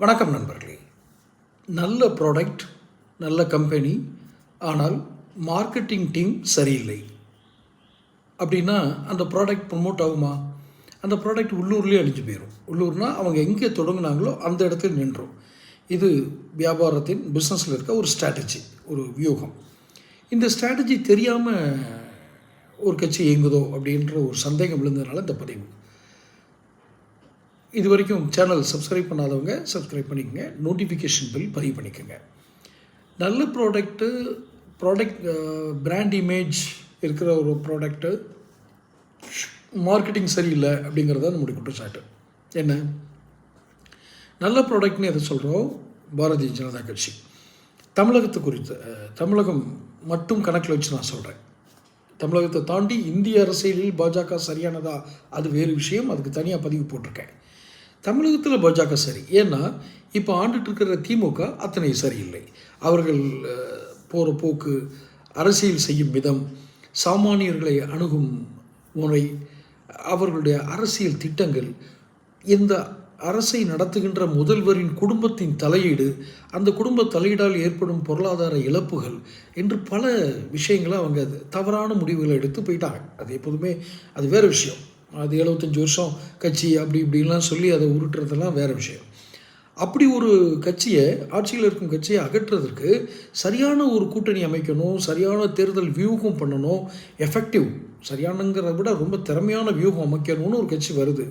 வணக்கம் நண்பர்களே. நல்ல ப்ராடக்ட், நல்ல கம்பெனி, ஆனால் மார்க்கெட்டிங் டீம் சரியில்லை அப்படின்னா அந்த ப்ராடக்ட் ப்ரொமோட் ஆகுமா? அந்த ப்ராடக்ட் உள்ளூர்லேயே அழிஞ்சு போயிடும். உள்ளூர்னால் அவங்க எங்கே தொடங்கினாங்களோ அந்த இடத்துல நின்றோம். இது வியாபாரத்தின் பிஸ்னஸில் இருக்க ஒரு ஸ்ட்ராட்டஜி, ஒரு வியூகம். இந்த ஸ்ட்ராட்டஜி தெரியாமல் ஒரு கட்சி இயங்குதோ அப்படின்ற ஒரு சந்தேகம் விழுந்ததுனால இந்த பதிவு. இது வரைக்கும் சேனல் சப்ஸ்கிரைப் பண்ணாதவங்க சப்ஸ்கிரைப் பண்ணிக்கோங்க, நோட்டிஃபிகேஷன் பில் பதிவு பண்ணிக்கோங்க. நல்ல ப்ராடக்ட் பிராண்ட் இமேஜ் இருக்கிற ஒரு ப்ராடக்ட்டு மார்க்கெட்டிங் சரியில்லை அப்படிங்கிறத நம்முடைய குற்றச்சாட்டு. என்ன நல்ல ப்ராடக்ட்னு எதை சொல்கிறோம்? பாரதிய ஜனதா கட்சி. தமிழகத்து குறித்து, தமிழகம் மட்டும் கணக்கில் வச்சு நான் சொல்கிறேன். தமிழகத்தை தாண்டி இந்திய அரசியலில் பாஜக சரியானதா அது வேறு விஷயம், அதுக்கு தனியாக பதிவு போட்டிருக்கேன். தமிழகத்தில் பாஜக சரி. ஏன்னா இப்போ ஆண்டுட்டு இருக்கிற திமுக அத்தனை சரியில்லை. அவர்கள் போகிற போக்கு, அரசியல் செய்யும் விதம், சாமானியர்களை அணுகும் முறை, அவர்களுடைய அரசியல் திட்டங்கள், இந்த அரசை நடத்துகின்ற முதல்வரின் குடும்பத்தின் தலையீடு, அந்த குடும்ப தலையீடால் ஏற்படும் பொருளாதார இழப்புகள் என்று பல விஷயங்களை அவங்க தவறான முடிவுகளை எடுத்து போயிட்டாங்க. அது எப்போதுமே அது வேறு விஷயம். அது 75 வருஷம் கட்சி அப்படி இப்படின்லாம் சொல்லி அதை உருட்டுறதெல்லாம் வேறு விஷயம். அப்படி ஒரு கட்சியை, ஆட்சியில் இருக்கும் கட்சியை அகற்றுறதுக்கு சரியான ஒரு கூட்டணி அமைக்கணும், சரியான தேர்தல் வியூகம் பண்ணணும், எஃபெக்டிவ், சரியானங்கிறத விட ரொம்ப திறமையான வியூகம் அமைக்கணும்னு ஒரு கட்சி வருது.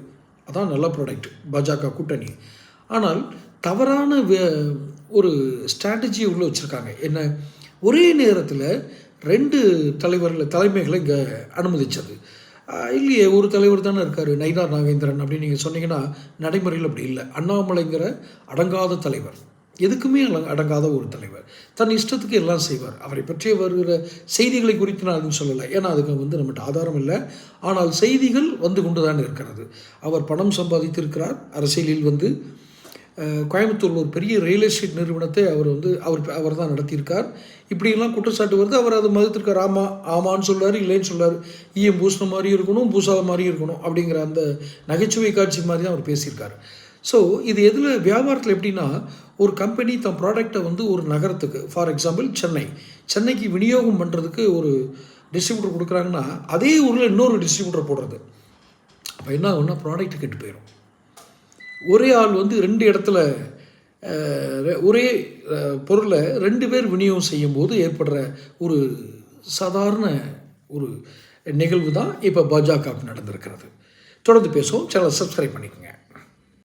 அதான் நல்ல ப்ராடக்ட் பாஜக கூட்டணி. ஆனால் தவறான ஒரு ஸ்ட்ராட்டஜியை உள்ளே வச்சுருக்காங்க. என்ன, ஒரே நேரத்தில் 2 தலைமைகளை இங்கே அனுமதித்தது இல்லையே. ஒரு தலைவர் தானே இருக்கார், நயினார் நாகேந்திரன் அப்படின்னு நீங்கள் சொன்னீங்கன்னா நடைமுறையில் அப்படி இல்லை. அண்ணாமலைங்கிற அடங்காத தலைவர், எதுக்குமே அடங்காத ஒரு தலைவர், தன் இஷ்டத்துக்கு எல்லாம் செய்வார். அவரை பற்றி வருகிற செய்திகளை குறித்து நான் அதுன்னு சொல்லலை, ஏன்னா அதுக்கு நம்மகிட்ட ஆதாரம் இல்லை. ஆனால் செய்திகள் வந்து கொண்டு தான் இருக்கிறது. அவர் பணம் சம்பாதித்திருக்கிறார். அரசியலில் கோயம்புத்தூரில் ஒரு பெரிய ரியல் எஸ்டேட் நிறுவனத்தை அவர் தான் நடத்தியிருக்கார். இப்படியெல்லாம் குற்றச்சாட்டு வருது. அவர் அதை மதித்திருக்கார். ஆமான்னு சொல்கிறார், இல்லைன்னு சொல்கிறார். ஈயம் பூசின மாதிரி இருக்கணும், பூசாத மாதிரி இருக்கணும் அப்படிங்கிற அந்த நகைச்சுவை காட்சி மாதிரி தான் அவர் பேசியிருக்கார். ஸோ இது எதில் வியாபாரத்தில் எப்படின்னா, ஒரு கம்பெனி தன் ப்ராடக்டை ஒரு நகரத்துக்கு, ஃபார் எக்ஸாம்பிள் சென்னைக்கு விநியோகம் பண்ணுறதுக்கு ஒரு டிஸ்ட்ரிபியூட்டர் கொடுக்குறாங்கன்னா அதே ஊரில் இன்னொரு டிஸ்ட்ரிபியூட்டர் போடுறது. அப்போ என்ன ஆகுன்னா ப்ராடக்ட் கெட்டு போயிடும். ஒரே ஆள் 2 இடத்துல ஒரே பொருளை 2 பேர் விநியோகம் செய்யும்போது ஏற்படுற ஒரு சாதாரண ஒரு நிகழ்வு தான் இப்போ பாஜக நடந்திருக்கிறது. தொடர்ந்து பேசுவோம். சேனலை சப்ஸ்கிரைப் பண்ணிக்கோங்க.